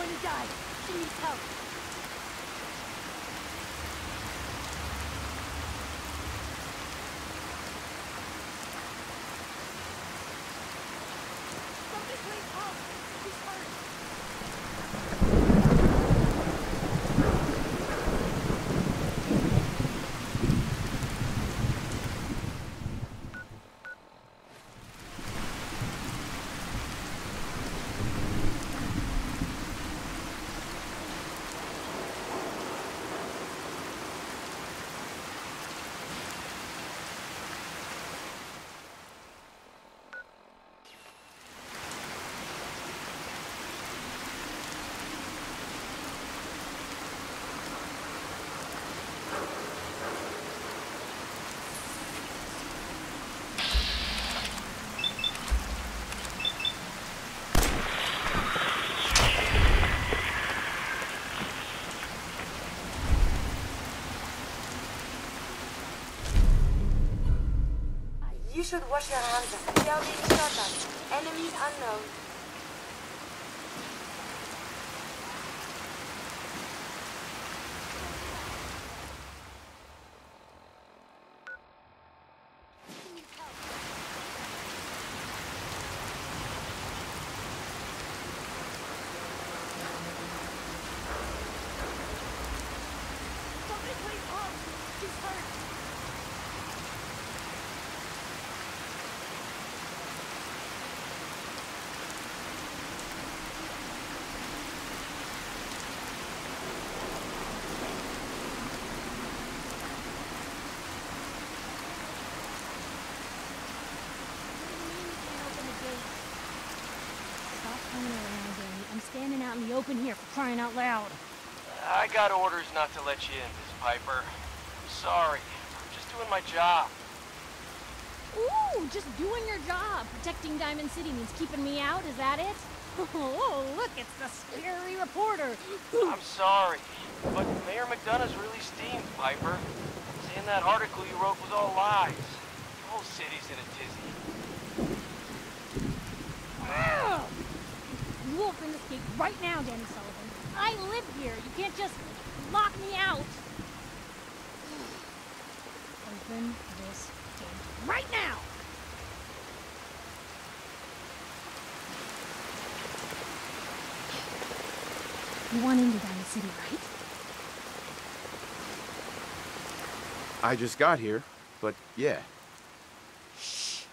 Danny died. She needs help. Somebody please help. She's hurt. You should wash your hands. We are being shot at. Enemies unknown. Somebody please help. She's hurt. I'm standing out in the open here for crying out loud. I got orders not to let you in, Miss Piper. I'm sorry. I'm just doing my job. Ooh, just doing your job. Protecting Diamond City means keeping me out, is that it? Oh, look, it's the scary reporter. I'm sorry, but Mayor McDonough's really steamed, Piper. Saying that article you wrote was all lies. The whole city's in a tizzy. Ah! You open this gate right now, Danny Sullivan. I live here. You can't just lock me out. Open this gate right now! You want into Diamond City, right? I just got here, but yeah. Shh.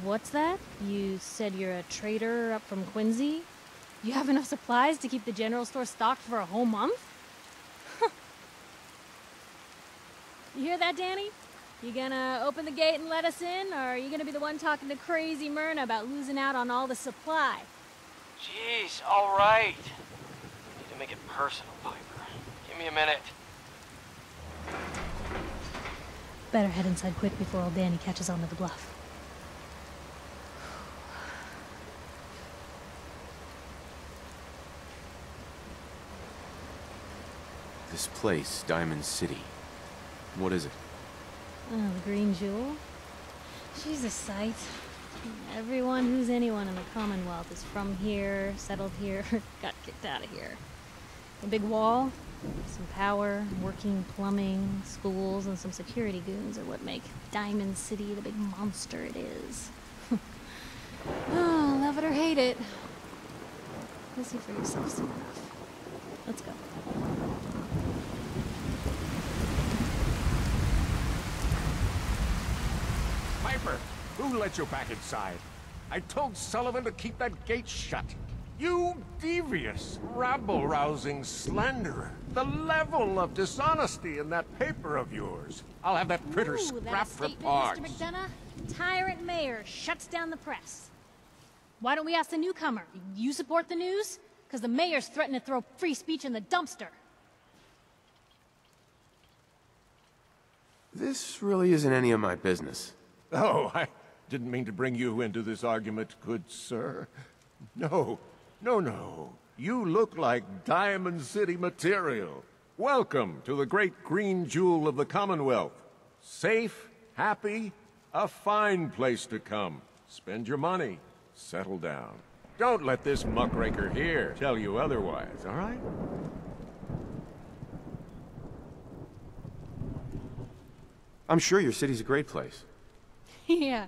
What's that? You said you're a trader up from Quincy? You have enough supplies to keep the general store stocked for a whole month? You hear that, Danny? You gonna open the gate and let us in, or are you gonna be the one talking to crazy Myrna about losing out on all the supply? Jeez, all right. Need to make it personal, Piper. Give me a minute. Better head inside quick before old Danny catches on to the bluff. This place, Diamond City. What is it? Oh, the Green Jewel? She's a sight. Everyone who's anyone in the Commonwealth is from here, settled here, got kicked out of here. A big wall, some power, working plumbing, schools, and some security goons are what make Diamond City the big monster it is. Oh, love it or hate it. You'll see for yourself soon enough. Let's go. Piper, who let you back inside? I told Sullivan to keep that gate shut. You devious, rabble-rousing slanderer. The level of dishonesty in that paper of yours. I'll have that printer scrapped for parts. Mr. McDonough. Tyrant mayor shuts down the press. Why don't we ask the newcomer? You support the news? Because the mayor's threatened to throw free speech in the dumpster. This really isn't any of my business. Oh, I didn't mean to bring you into this argument, good sir. No. You look like Diamond City material. Welcome to the great green jewel of the Commonwealth. Safe, happy, a fine place to come. Spend your money. settle down. Don't let this muckraker here tell you otherwise, all right? I'm sure your city's a great place. Yeah,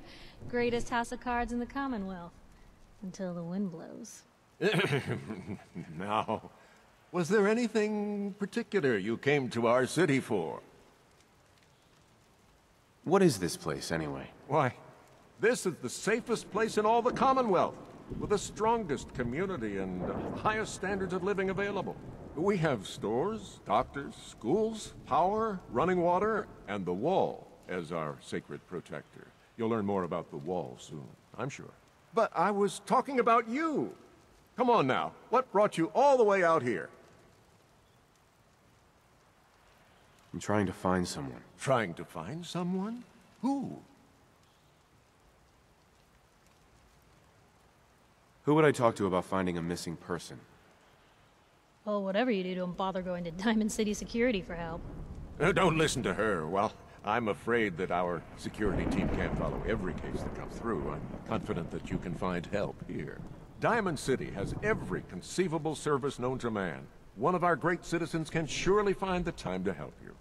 greatest house of cards in the Commonwealth. Until the wind blows. Now, was there anything particular you came to our city for? What is this place, anyway? Why, this is the safest place in all the Commonwealth, with the strongest community and highest standards of living available. We have stores, doctors, schools, power, running water, and the Wall as our sacred protector. You'll learn more about the Wall soon, I'm sure. But I was talking about you. Come on now, what brought you all the way out here? I'm trying to find someone. Trying to find someone? Who? Who would I talk to about finding a missing person? Well, whatever you do, don't bother going to Diamond City Security for help. Don't listen to her. Well, I'm afraid that our security team can't follow every case that comes through. I'm confident that you can find help here. Diamond City has every conceivable service known to man. One of our great citizens can surely find the time to help you.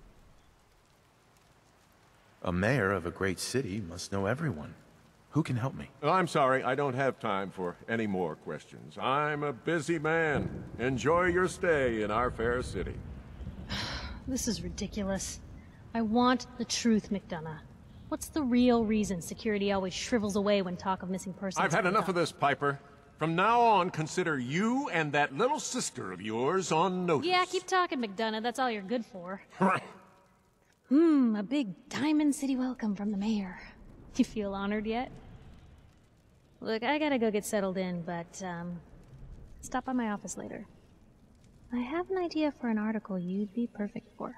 A mayor of a great city must know everyone. Who can help me? I'm sorry, I don't have time for any more questions. I'm a busy man. Enjoy your stay in our fair city. This is ridiculous. I want the truth, McDonough. What's the real reason security always shrivels away when talk of missing persons I've had comes enough up? of this, Piper. From now on, consider you and that little sister of yours on notice. Yeah, keep talking, McDonough. That's all you're good for. A big Diamond City welcome from the mayor. You feel honored yet? Look, I gotta go get settled in, but, stop by my office later. I have an idea for an article you'd be perfect for.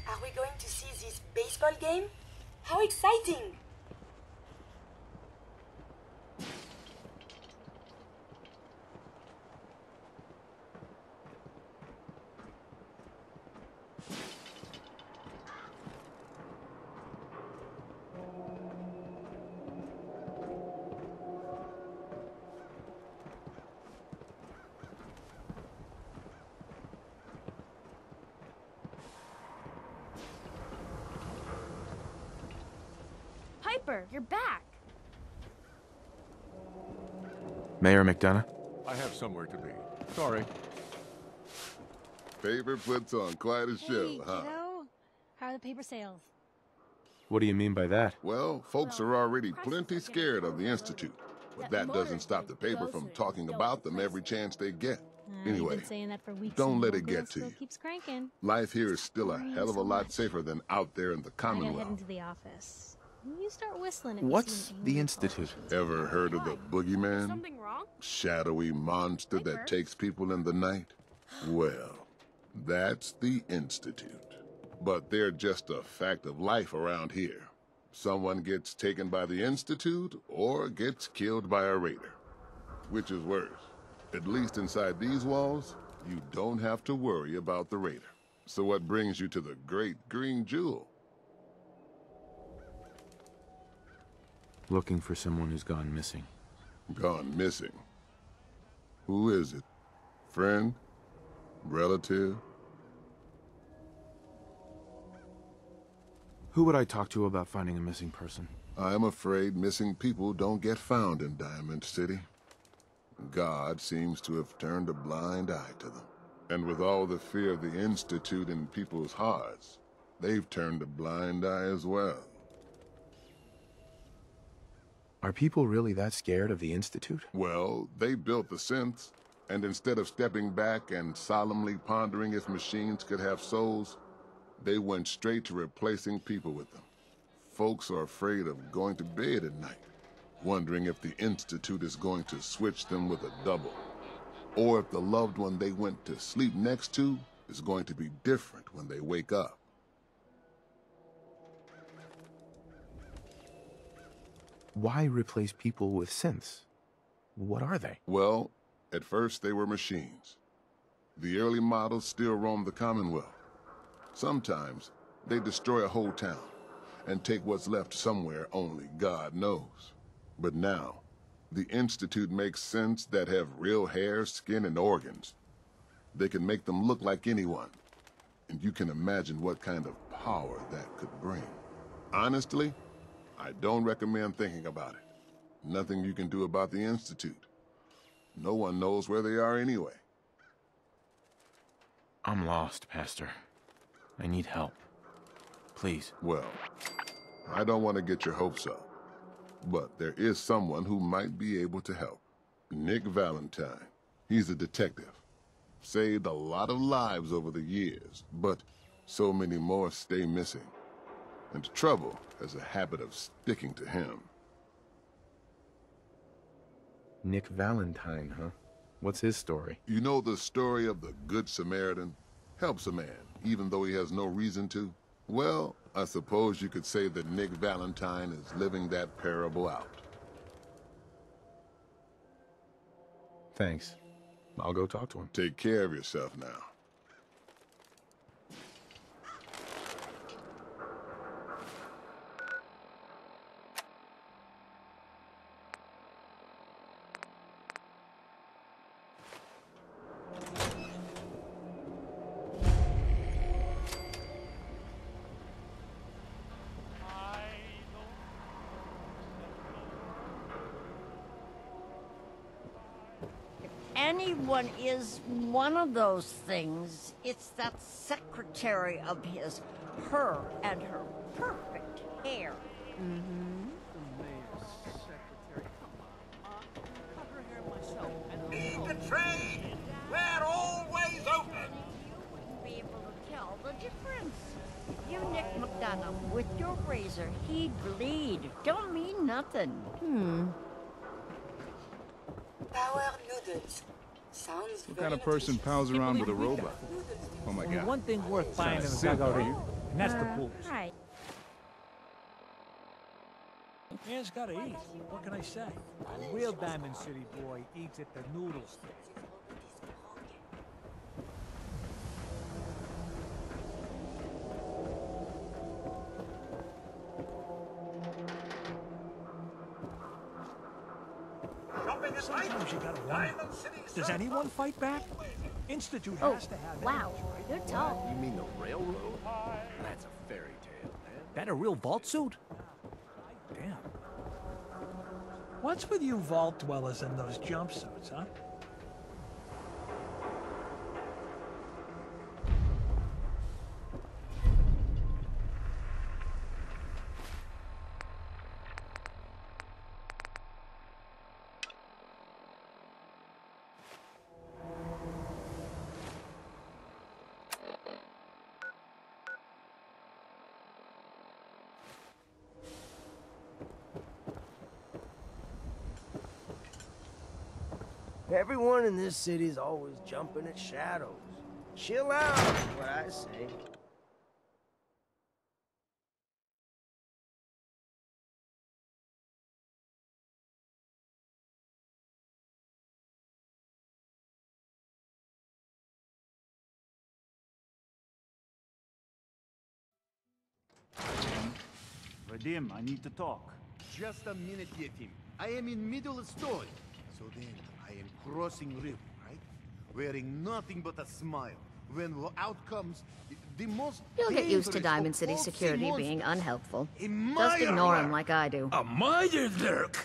Are we going to see this baseball game? How exciting! Piper, you're back. Mayor McDonough? I have somewhere to be. Sorry. Paper puts on quite a show, Hey, huh? kiddo. How are the paper sales? What do you mean by that? Well, folks are already plenty scared of the Institute. But that doesn't stop the paper from talking about them every chance they get. You've Anyway, been saying that for weeks. don't and let the it bill get to still you. keeps cranking. life here is still a hell of a lot safer than out there in the I gotta head Commonwealth. into the office. You start whistling if you What's see an the angry Institute? Ever heard of the boogeyman? Something wrong? Shadowy monster Paper. that takes people in the night? Well, that's the Institute. But they're just a fact of life around here. Someone gets taken by the Institute or gets killed by a raider. Which is worse? At least inside these walls, you don't have to worry about the raider. So what brings you to the Great Green Jewel? Looking for someone who's gone missing. Gone missing. Who is it? Friend? Relative? Who would I talk to about finding a missing person? I'm afraid missing people don't get found in Diamond City. God seems to have turned a blind eye to them. And with all the fear of the Institute in people's hearts, they've turned a blind eye as well. Are people really that scared of the Institute? Well, they built the synths, and instead of stepping back and solemnly pondering if machines could have souls, they went straight to replacing people with them. Folks are afraid of going to bed at night, wondering if the Institute is going to switch them with a double, or if the loved one they went to sleep next to is going to be different when they wake up. Why replace people with synths? What are they? Well, at first they were machines. The early models still roam the Commonwealth. Sometimes they destroy a whole town and take what's left somewhere only God knows. But now, the Institute makes synths that have real hair, skin, and organs. They can make them look like anyone, and you can imagine what kind of power that could bring. Honestly, I don't recommend thinking about it. Nothing you can do about the Institute. No one knows where they are anyway. I'm lost, Pastor. I need help. Please. Well, I don't want to get your hopes up, but there is someone who might be able to help. Nick Valentine. He's a detective. Saved a lot of lives over the years, but so many more stay missing. And trouble has a habit of sticking to him. Nick Valentine, huh? What's his story? You know the story of the Good Samaritan? Helps a man, even though he has no reason to? Well, I suppose you could say that Nick Valentine is living that parable out. Thanks. I'll go talk to him. Take care of yourself now. Anyone is one of those things, it's that secretary of his, her and her perfect hair. Need the trade! We're always open! You wouldn't be able to tell the difference. If you Nick McDonough with your razor, he'd bleed. Don't mean nothing. Power noodles. Sounds What kind of person pals around with a robot? Oh my god. One thing worth buying in the dugout here, and that's the pools. Right. Man's gotta eat. What can I say? A real Diamond City boy eats at the noodle stand. Sometimes you gotta wonder, does anyone fight back? Institute has to have wow, enemies, right? you're tall. You mean the railroad? That's a fairy tale, man. That a real vault suit? Damn. What's with you vault dwellers in those jumpsuits, huh? Everyone in this city is always jumping at shadows. Chill out, is what I say. Vadim, I need to talk. Just a minute, Deacon. I am in middle of story. So then, I am crossing river, right? Wearing nothing but a smile. When out comes The most You'll get used to dangerous Diamond of City all security sea being monsters. unhelpful. A Just ignore him like I do. A Meyerlurk?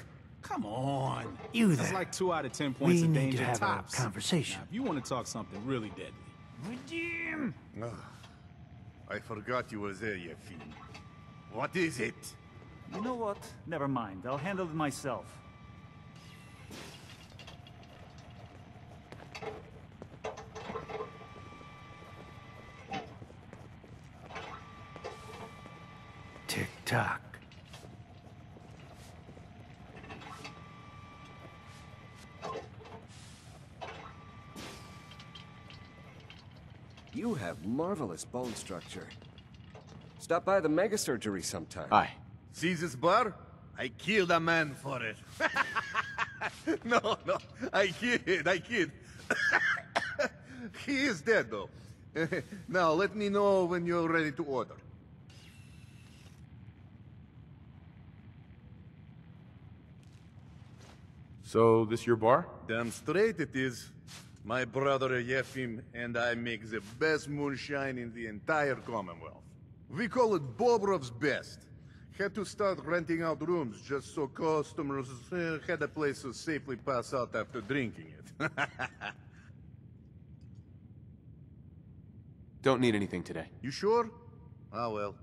Come on. You That's there. like 2 out of 10 points We of need danger to have tops. a conversation. Now, if you want to talk something really deadly. Redeem! I forgot you were there, Yefim. What is it? You know what? Never mind. I'll handle it myself. Tick-tock. You have marvelous bone structure. Stop by the mega surgery sometime. Hi. See this bar? I killed a man for it. No, I kid. He is dead, though. Now, let me know when you're ready to order. So, this your bar? Damn straight it is. My brother Yefim and I make the best moonshine in the entire Commonwealth. We call it Bobrov's Best. Had to start renting out rooms just so customers had a place to safely pass out after drinking it. Don't need anything today. You sure? Ah, well.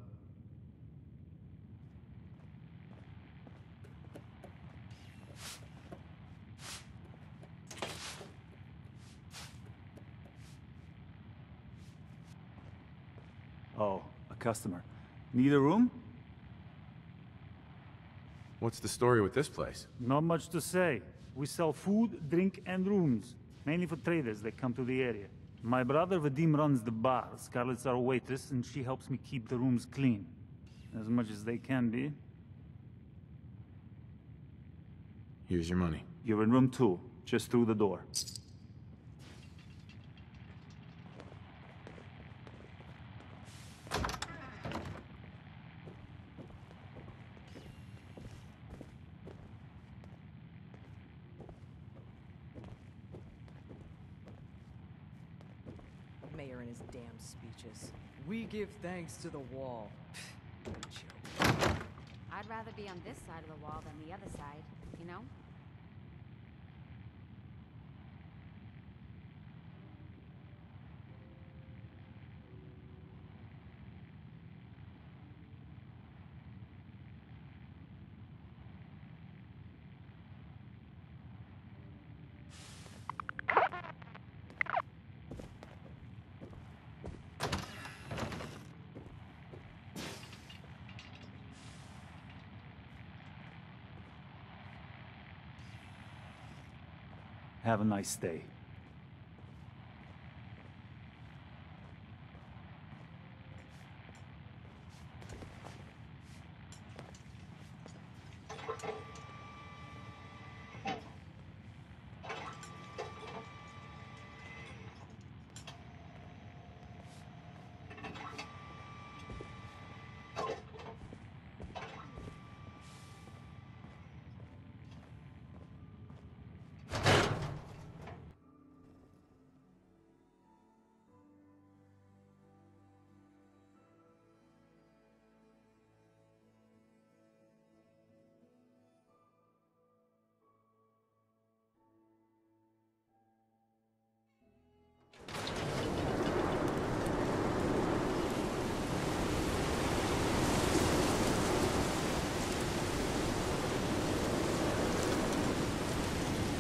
Oh, a customer. Need a room? What's the story with this place? Not much to say. We sell food, drink, and rooms. Mainly for traders that come to the area. My brother Vadim runs the bar. Scarlett's our waitress, and she helps me keep the rooms clean. As much as they can be. Here's your money. You're in room 2, just through the door. Mayor and his damn speeches. We give thanks to the wall. I'd rather be on this side of the wall than the other side, you know? Have a nice day.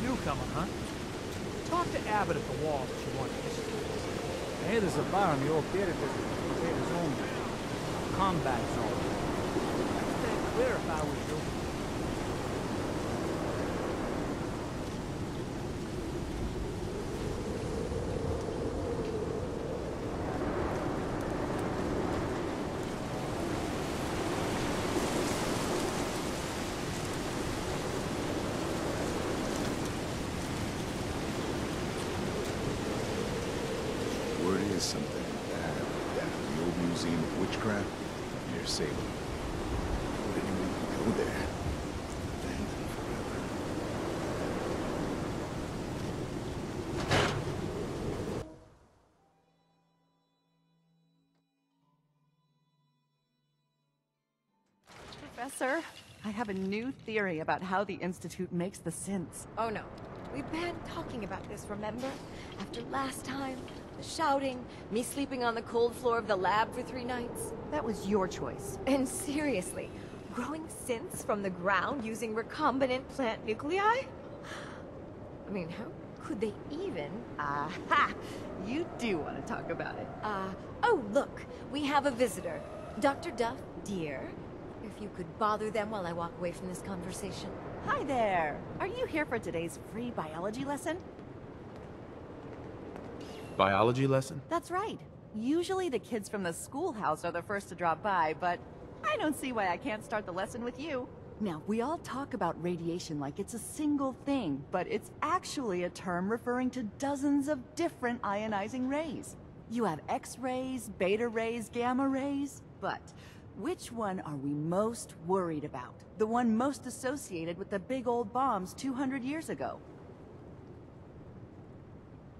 Newcomer, huh? Talk to Abbott at the wall if you want history. I hear there's a bar in the old theater district that made his own combat zone. I'd stay clear if I was you. Word is something bad down at the old Museum of Witchcraft near Salem. Would anyone go there? Abandoned forever. Professor, I have a new theory about how the Institute makes the synths. Oh no. We banned talking about this, remember? After last time, the shouting, me sleeping on the cold floor of the lab for 3 nights. That was your choice. And seriously, growing synths from the ground using recombinant plant nuclei? I mean, how could they even? Aha! You do want to talk about it. Oh look, we have a visitor. Dr. Duff, dear. If you could bother them while I walk away from this conversation. Hi there! Are you here for today's free biology lesson? Biology lesson? That's right. Usually the kids from the schoolhouse are the first to drop by, but I don't see why I can't start the lesson with you. Now, we all talk about radiation like it's a single thing, but it's actually a term referring to dozens of different ionizing rays. You have X-rays, beta rays, gamma rays, but which one are we most worried about? The one most associated with the big old bombs 200 years ago.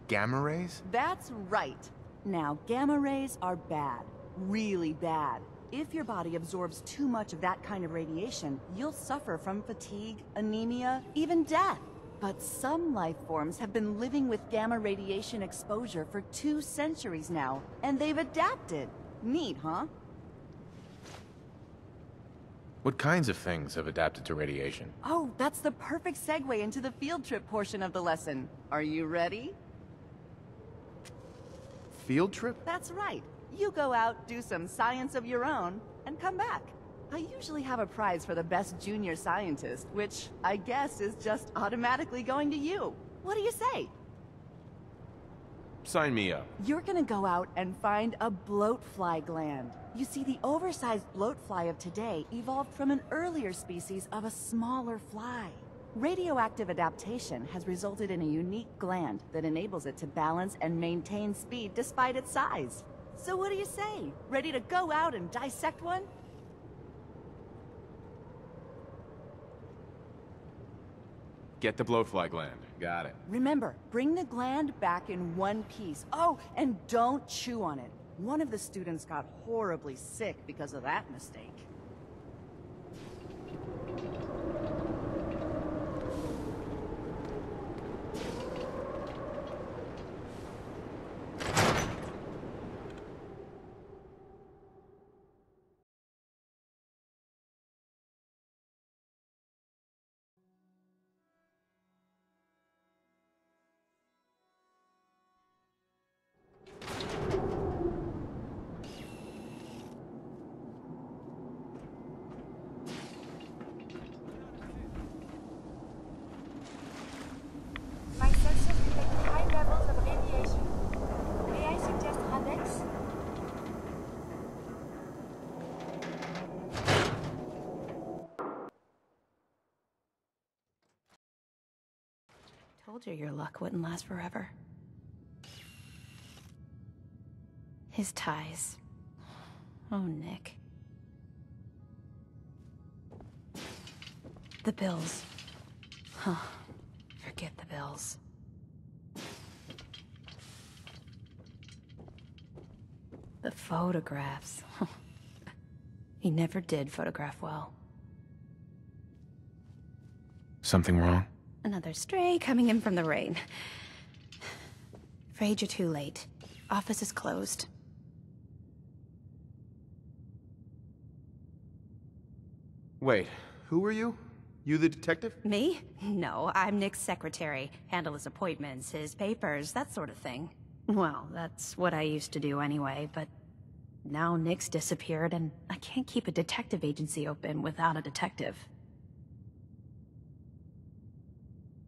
Gamma rays? That's right. Now, gamma rays are bad. Really bad. If your body absorbs too much of that kind of radiation, you'll suffer from fatigue, anemia, even death. But some life forms have been living with gamma radiation exposure for 2 centuries now, and they've adapted. Neat, huh? What kinds of things have adapted to radiation? Oh, that's the perfect segue into the field trip portion of the lesson. Are you ready? Field trip? That's right. You go out, do some science of your own, and come back. I usually have a prize for the best junior scientist, which I guess is just automatically going to you. What do you say? Sign me up. You're gonna go out and find a bloatfly gland. You see, the oversized bloatfly of today evolved from an earlier species of a smaller fly. Radioactive adaptation has resulted in a unique gland that enables it to balance and maintain speed despite its size. So what do you say? Ready to go out and dissect one? Get the blowfly gland. Got it. Remember, bring the gland back in one piece. Oh, and don't chew on it. One of the students got horribly sick because of that mistake. My sensors detect high levels of radiation. May I suggest Radex? Told you your luck wouldn't last forever. His ties. Oh, Nick. The bills. Huh. Forget the bills. The photographs. He never did photograph well. Something wrong? Another stray coming in from the rain. Afraid you're too late. Office is closed. Wait, who are you? You the detective? Me? No, I'm Nick's secretary. Handle his appointments, his papers, that sort of thing. Well, that's what I used to do anyway, but now Nick's disappeared and I can't keep a detective agency open without a detective.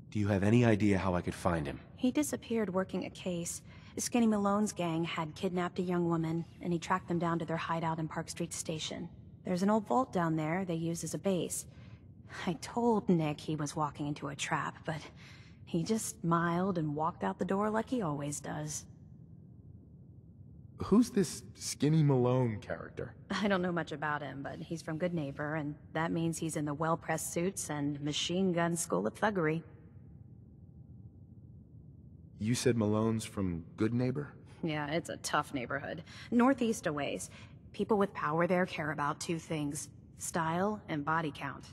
Do you have any idea how I could find him? He disappeared working a case. Skinny Malone's gang had kidnapped a young woman, and he tracked them down to their hideout in Park Street Station. There's an old vault down there they use as a base. I told Nick he was walking into a trap, but he just smiled and walked out the door like he always does. Who's this Skinny Malone character? I don't know much about him, but he's from Good Neighbor, and that means he's in the well-pressed suits and machine gun school of thuggery. You said Malone's from Good Neighbor? Yeah, it's a tough neighborhood. Northeast a ways. People with power there care about 2 things: style, and body count.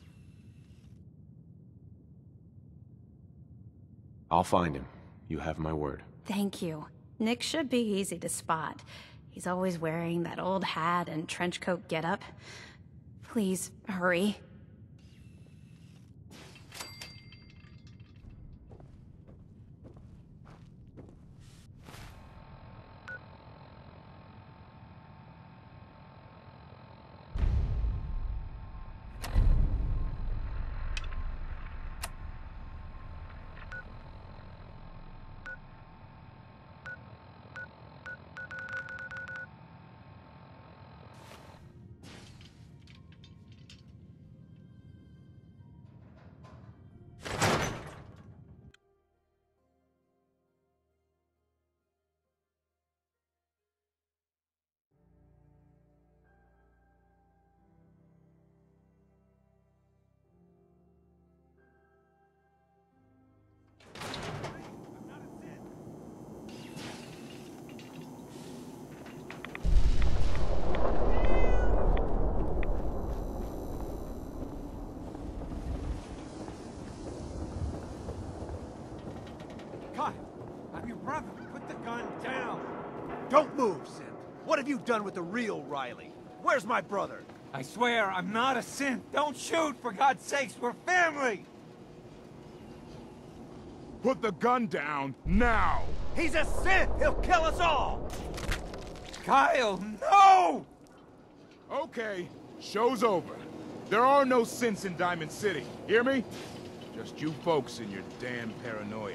I'll find him. You have my word. Thank you. Nick should be easy to spot. He's always wearing that old hat and trench coat getup. Please, hurry. Don't move, Synth. What have you done with the real Riley? Where's my brother? I swear, I'm not a synth. Don't shoot, for God's sakes, we're family! Put the gun down, now! He's a synth! He'll kill us all! Kyle, no! Okay, show's over. There are no synths in Diamond City, hear me? Just you folks and your damn paranoia.